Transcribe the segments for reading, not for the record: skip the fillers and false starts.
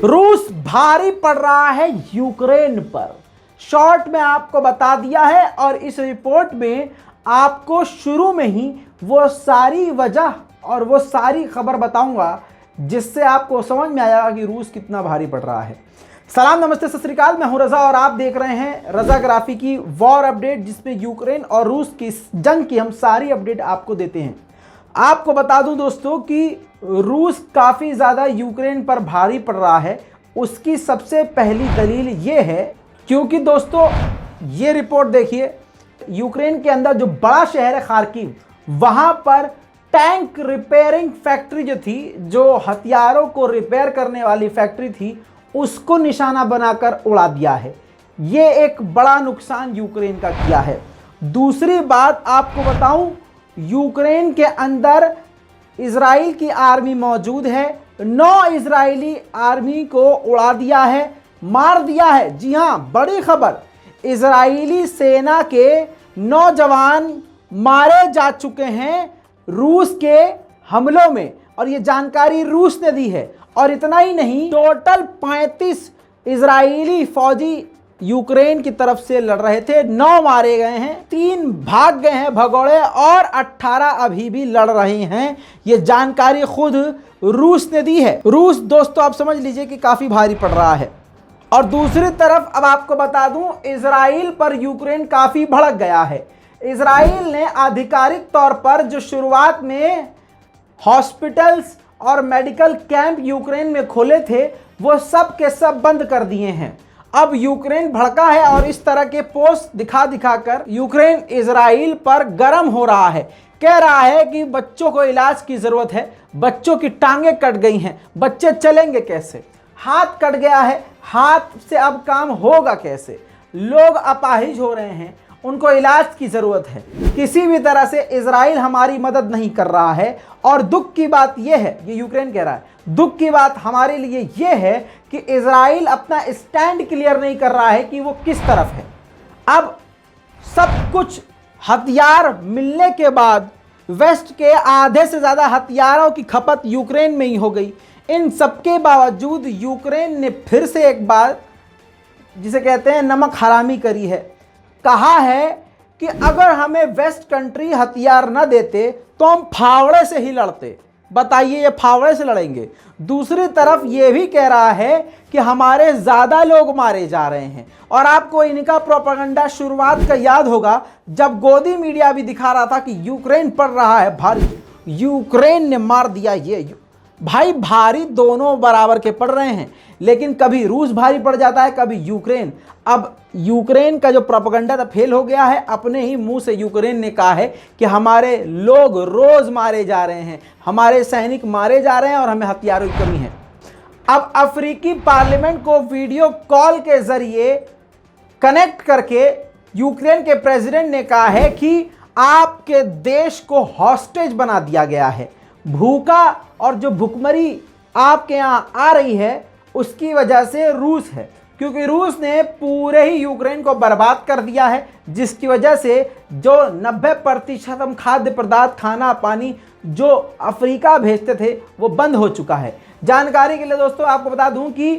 रूस भारी पड़ रहा है यूक्रेन पर। शॉर्ट में आपको बता दिया है और इस रिपोर्ट में आपको शुरू में ही वो सारी वजह और वो सारी खबर बताऊंगा जिससे आपको समझ में आएगा कि रूस कितना भारी पड़ रहा है। सलाम नमस्ते सत श्री अकाल, मैं हूं रजा और आप देख रहे हैं रजा ग्राफी की वॉर अपडेट, जिसमें यूक्रेन और रूस की जंग की हम सारी अपडेट आपको देते हैं। आपको बता दूं दोस्तों कि रूस काफ़ी ज़्यादा यूक्रेन पर भारी पड़ रहा है। उसकी सबसे पहली दलील ये है क्योंकि दोस्तों ये रिपोर्ट देखिए, यूक्रेन के अंदर जो बड़ा शहर है खार्किव, वहाँ पर टैंक रिपेयरिंग फैक्ट्री जो थी, जो हथियारों को रिपेयर करने वाली फैक्ट्री थी, उसको निशाना बनाकर उड़ा दिया है। ये एक बड़ा नुकसान यूक्रेन का किया है। दूसरी बात आपको बताऊं, यूक्रेन के अंदर इजराइल की आर्मी मौजूद है। 9 इजरायली आर्मी को उड़ा दिया है, मार दिया है। जी हाँ, बड़ी खबर, इजरायली सेना के 9 जवान मारे जा चुके हैं रूस के हमलों में, और ये जानकारी रूस ने दी है। और इतना ही नहीं, टोटल 35 इजरायली फौजी यूक्रेन की तरफ से लड़ रहे थे, 9 मारे गए हैं, 3 भाग गए हैं भगोड़े और 18 अभी भी लड़ रहे हैं। ये जानकारी खुद रूस ने दी है। रूस दोस्तों आप समझ लीजिए कि काफ़ी भारी पड़ रहा है। और दूसरी तरफ अब आपको बता दूं, इजराइल पर यूक्रेन काफ़ी भड़क गया है। इजराइल ने आधिकारिक तौर पर जो शुरुआत में हॉस्पिटल्स और मेडिकल कैंप यूक्रेन में खोले थे, वो सब के सब बंद कर दिए हैं। अब यूक्रेन भड़का है और इस तरह के पोस्ट दिखा कर यूक्रेन इजराइल पर गर्म हो रहा है। कह रहा है कि बच्चों को इलाज की ज़रूरत है, बच्चों की टांगें कट गई हैं, बच्चे चलेंगे कैसे, हाथ कट गया है, हाथ से अब काम होगा कैसे, लोग अपाहिज हो रहे हैं, उनको इलाज की ज़रूरत है। किसी भी तरह से इजराइल हमारी मदद नहीं कर रहा है। और दुख की बात यह है, ये यूक्रेन कह रहा है, दुख की बात हमारे लिए यह है कि इजराइल अपना स्टैंड क्लियर नहीं कर रहा है कि वो किस तरफ है। अब सब कुछ हथियार मिलने के बाद वेस्ट के आधे से ज़्यादा हथियारों की खपत यूक्रेन में ही हो गई। इन सबके बावजूद यूक्रेन ने फिर से एक बार, जिसे कहते हैं नमक हरामी करी है। कहा है कि अगर हमें वेस्ट कंट्री हथियार न देते तो हम फावड़े से ही लड़ते। बताइए, ये फावड़े से लड़ेंगे। दूसरी तरफ ये भी कह रहा है कि हमारे ज़्यादा लोग मारे जा रहे हैं। और आपको इनका प्रोपेगेंडा शुरुआत का याद होगा, जब गोदी मीडिया भी दिखा रहा था कि यूक्रेन पड़ रहा है भारी, यूक्रेन ने मार दिया। ये भाई भारी दोनों बराबर के पड़ रहे हैं, लेकिन कभी रूस भारी पड़ जाता है, कभी यूक्रेन। अब यूक्रेन का जो प्रोपेगेंडा था फेल हो गया है। अपने ही मुंह से यूक्रेन ने कहा है कि हमारे लोग रोज मारे जा रहे हैं, हमारे सैनिक मारे जा रहे हैं और हमें हथियारों की कमी है। अब अफ्रीकी पार्लियामेंट को वीडियो कॉल के जरिए कनेक्ट करके यूक्रेन के प्रेसिडेंट ने कहा है कि आपके देश को हॉस्टेज बना दिया गया है। भूखा और जो भुखमरी आपके यहाँ आ रही है उसकी वजह से रूस है, क्योंकि रूस ने पूरे ही यूक्रेन को बर्बाद कर दिया है, जिसकी वजह से जो 90% हम खाद्य पदार्थ, खाना पानी जो अफ्रीका भेजते थे वो बंद हो चुका है। जानकारी के लिए दोस्तों आपको बता दूं कि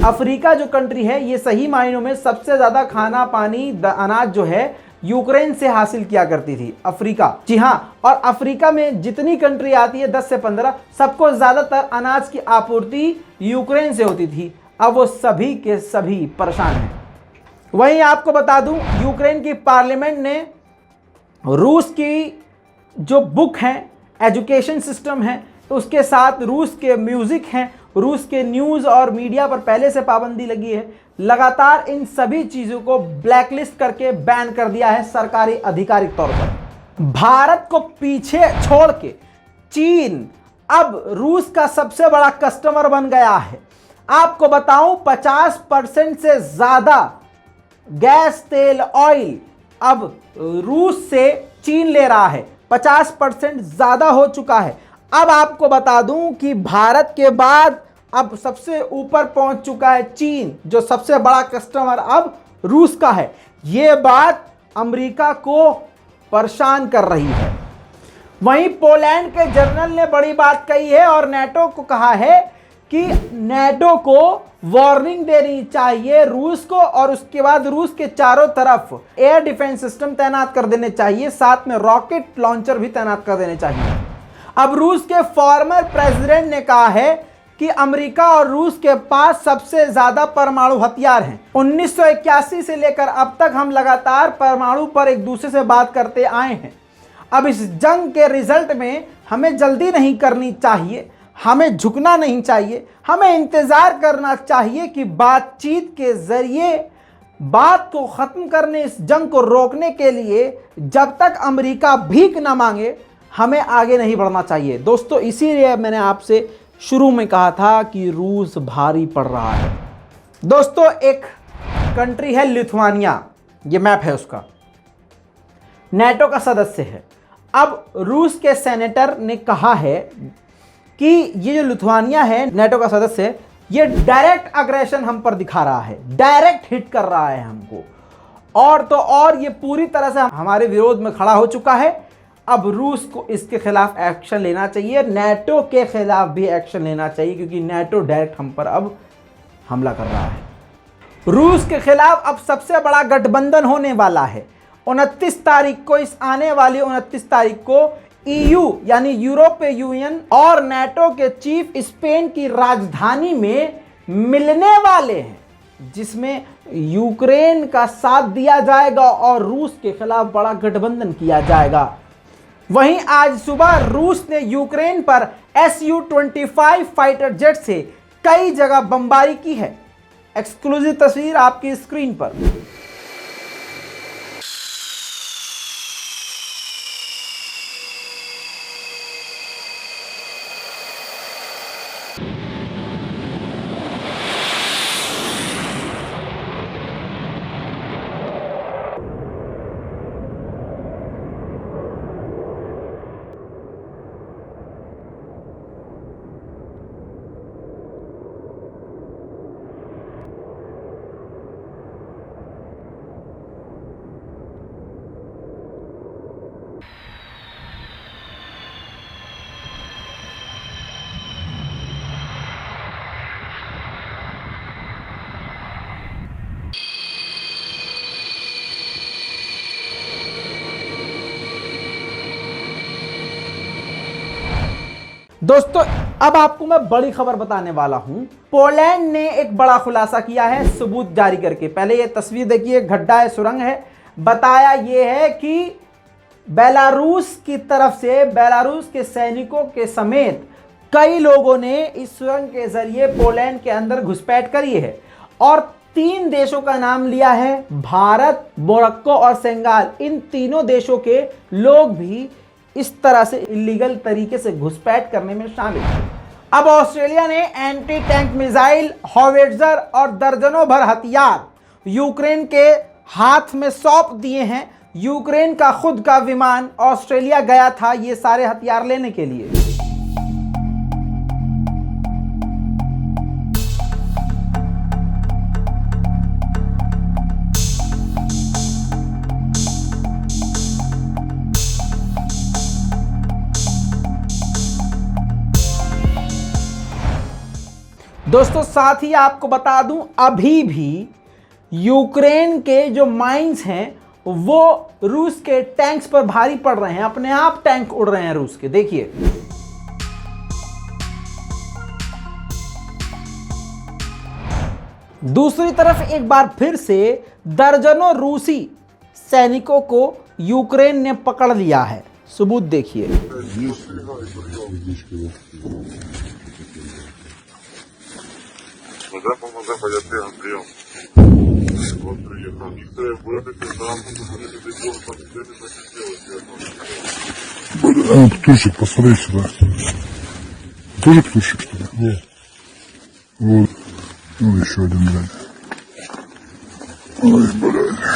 अफ्रीका जो कंट्री है, ये सही मायनों में सबसे ज़्यादा खाना पानी अनाज जो है यूक्रेन से हासिल किया करती थी अफ्रीका। जी हाँ, और अफ्रीका में जितनी कंट्री आती है 10 से 15, सबको ज़्यादातर अनाज की आपूर्ति यूक्रेन से होती थी। अब वो सभी के सभी परेशान हैं। वहीं आपको बता दूं, यूक्रेन की पार्लियामेंट ने रूस की जो बुक हैं, एजुकेशन सिस्टम है, तो उसके साथ रूस के म्यूज़िक हैं, रूस के न्यूज़ और मीडिया पर पहले से पाबंदी लगी है। लगातार इन सभी चीज़ों को ब्लैकलिस्ट करके बैन कर दिया है सरकारी आधिकारिक तौर पर। भारत को पीछे छोड़ के चीन अब रूस का सबसे बड़ा कस्टमर बन गया है। आपको बताऊं, 50% से ज़्यादा गैस, तेल, ऑयल अब रूस से चीन ले रहा है। 50% ज़्यादा हो चुका है। अब आपको बता दूं कि भारत के बाद अब सबसे ऊपर पहुंच चुका है चीन, जो सबसे बड़ा कस्टमर अब रूस का है। ये बात अमेरिका को परेशान कर रही है। वहीं पोलैंड के जनरल ने बड़ी बात कही है और नेटो को कहा है कि नेटो को वार्निंग देनी चाहिए रूस को, और उसके बाद रूस के चारों तरफ एयर डिफेंस सिस्टम तैनात कर देने चाहिए, साथ में रॉकेट लॉन्चर भी तैनात कर देने चाहिए। अब रूस के फॉर्मर प्रेसिडेंट ने कहा है कि अमेरिका और रूस के पास सबसे ज्यादा परमाणु हथियार हैं। 1981 से लेकर अब तक हम लगातार परमाणु पर एक दूसरे से बात करते आए हैं। अब इस जंग के रिजल्ट में हमें जल्दी नहीं करनी चाहिए, हमें झुकना नहीं चाहिए, हमें इंतजार करना चाहिए कि बातचीत के जरिए बात को खत्म करने, इस जंग को रोकने के लिए जब तक अमेरिका भीख ना मांगे हमें आगे नहीं बढ़ना चाहिए। दोस्तों, इसीलिए मैंने आपसे शुरू में कहा था कि रूस भारी पड़ रहा है। दोस्तों, एक कंट्री है लिथुआनिया, ये मैप है उसका, नेटो का सदस्य है। अब रूस के सेनेटर ने कहा है कि ये जो लिथुआनिया है नेटो का सदस्य है, ये डायरेक्ट अग्रेशन हम पर दिखा रहा है, डायरेक्ट हिट कर रहा है हमको, और तो और ये पूरी तरह से हमारे विरोध में खड़ा हो चुका है। अब रूस को इसके खिलाफ एक्शन लेना चाहिए, नेटो के खिलाफ भी एक्शन लेना चाहिए, क्योंकि नेटो डायरेक्ट हम पर अब हमला कर रहा है। रूस के खिलाफ अब सबसे बड़ा गठबंधन होने वाला है। 29 तारीख को, इस आने वाली 29 तारीख को EU यानी यूरोपीय यूनियन और नेटो के चीफ स्पेन की राजधानी में मिलने वाले हैं, जिसमें यूक्रेन का साथ दिया जाएगा और रूस के खिलाफ बड़ा गठबंधन किया जाएगा। वहीं आज सुबह रूस ने यूक्रेन पर Su-25 फाइटर जेट से कई जगह बमबारी की है। एक्सक्लूसिव तस्वीर आपकी स्क्रीन पर। दोस्तों, अब आपको मैं बड़ी खबर बताने वाला हूं। पोलैंड ने एक बड़ा खुलासा किया है सबूत जारी करके। पहले ये तस्वीर देखिए, गड्ढा है, सुरंग है। बताया यह है कि बेलारूस की तरफ से, बेलारूस के सैनिकों के समेत कई लोगों ने इस सुरंग के जरिए पोलैंड के अंदर घुसपैठ करी है, और 3 देशों का नाम लिया है, भारत, मोरक्को और सेनेगल। इन तीनों देशों के लोग भी इस तरह से इलीगल तरीके से घुसपैठ करने में शामिल थे। अब ऑस्ट्रेलिया ने एंटी टैंक मिसाइल, हॉविट्जर और दर्जनों भर हथियार यूक्रेन के हाथ में सौंप दिए हैं। यूक्रेन का खुद का विमान ऑस्ट्रेलिया गया था ये सारे हथियार लेने के लिए। दोस्तों, साथ ही आपको बता दूं, अभी भी यूक्रेन के जो माइंस हैं वो रूस के टैंक्स पर भारी पड़ रहे हैं। अपने आप टैंक उड़ रहे हैं रूस के, देखिए। दूसरी तरफ एक बार फिर से दर्जनों रूसी सैनिकों को यूक्रेन ने पकड़ लिया है। सबूत देखिए। Птушек, посмотри сюда. Тоже птушек, что ли? Нет. Вот. Ну, еще один, блядь. Ой, блядь.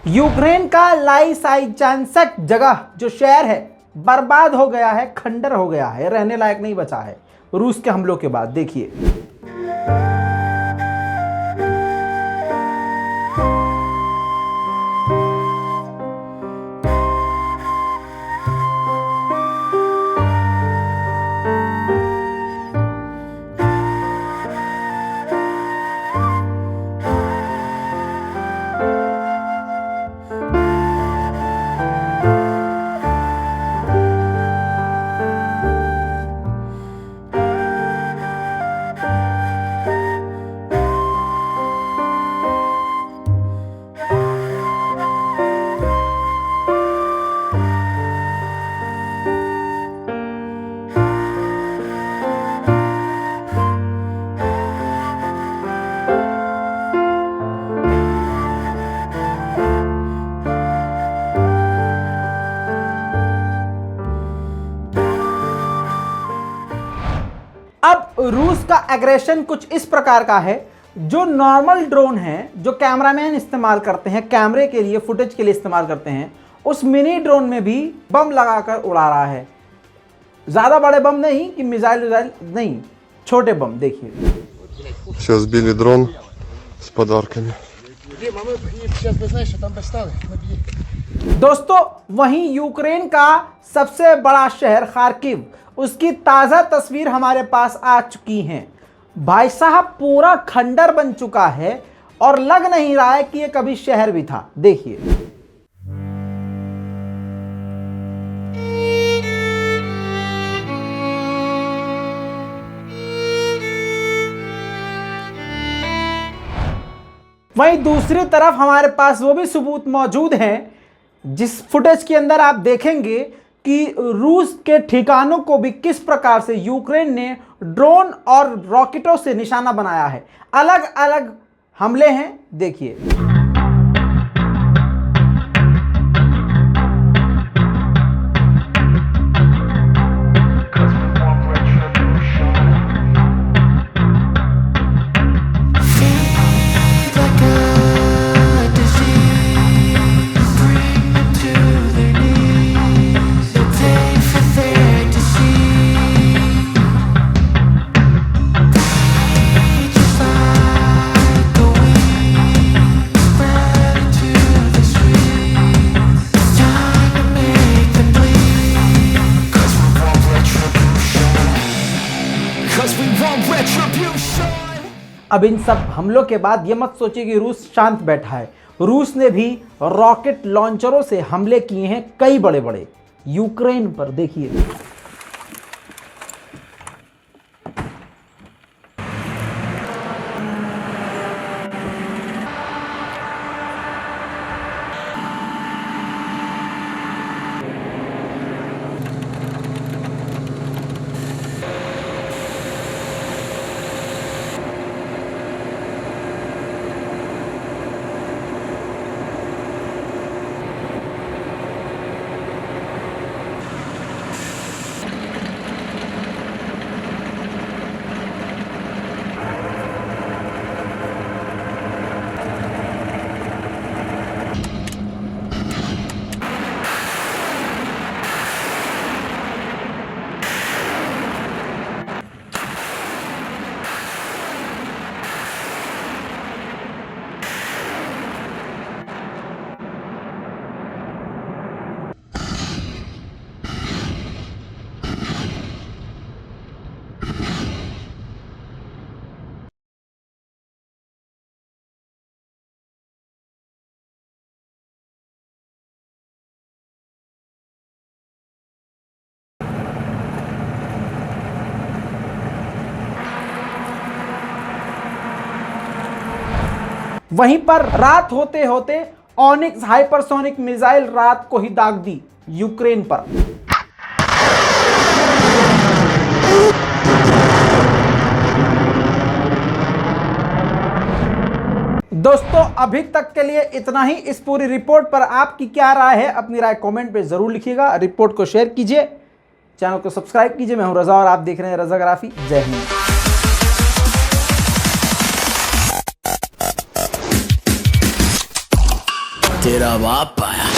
यूक्रेन का लाइसाइचांस्क जगह जो शहर है बर्बाद हो गया है, खंडर हो गया है, रहने लायक नहीं बचा है रूस के हमलों के बाद। देखिए, रूस का एग्रेशन कुछ इस प्रकार का है, जो नॉर्मल ड्रोन है जो कैमरामैन इस्तेमाल करते हैं, कैमरे के लिए फुटेज के लिए इस्तेमाल करते हैं, उस मिनी ड्रोन में भी बम लगाकर उड़ा रहा है। ज़्यादा बड़े बम नहीं कि मिसाइल नहीं, छोटे बम। देखिए Сейчас сбили дрон с подарками. दोस्तों, वहीं यूक्रेन का सबसे बड़ा शहर खार्किव, उसकी ताज़ा तस्वीर हमारे पास आ चुकी हैं। भाई साहब, पूरा खंडर बन चुका है और लग नहीं रहा है कि ये कभी शहर भी था। देखिए वहीं दूसरी तरफ हमारे पास वो भी सबूत मौजूद हैं, जिस फुटेज के अंदर आप देखेंगे कि रूस के ठिकानों को भी किस प्रकार से यूक्रेन ने ड्रोन और रॉकेटों से निशाना बनाया है। अलग अलग हमले हैं, देखिए। अब इन सब हमलों के बाद ये मत सोचिए कि रूस शांत बैठा है। रूस ने भी रॉकेट लॉन्चरों से हमले किए हैं, कई बड़े बड़े, यूक्रेन पर। देखिए वहीं पर रात होते होते ऑनिक्स हाइपरसोनिक मिसाइल रात को ही दाग दी यूक्रेन पर। दोस्तों, अभी तक के लिए इतना ही। इस पूरी रिपोर्ट पर आपकी क्या राय है, अपनी राय कमेंट पे जरूर लिखिएगा। रिपोर्ट को शेयर कीजिए, चैनल को सब्सक्राइब कीजिए। मैं हूं रजा और आप देख रहे हैं रजाग्राफी। जय हिंद। तेरा बाप आया।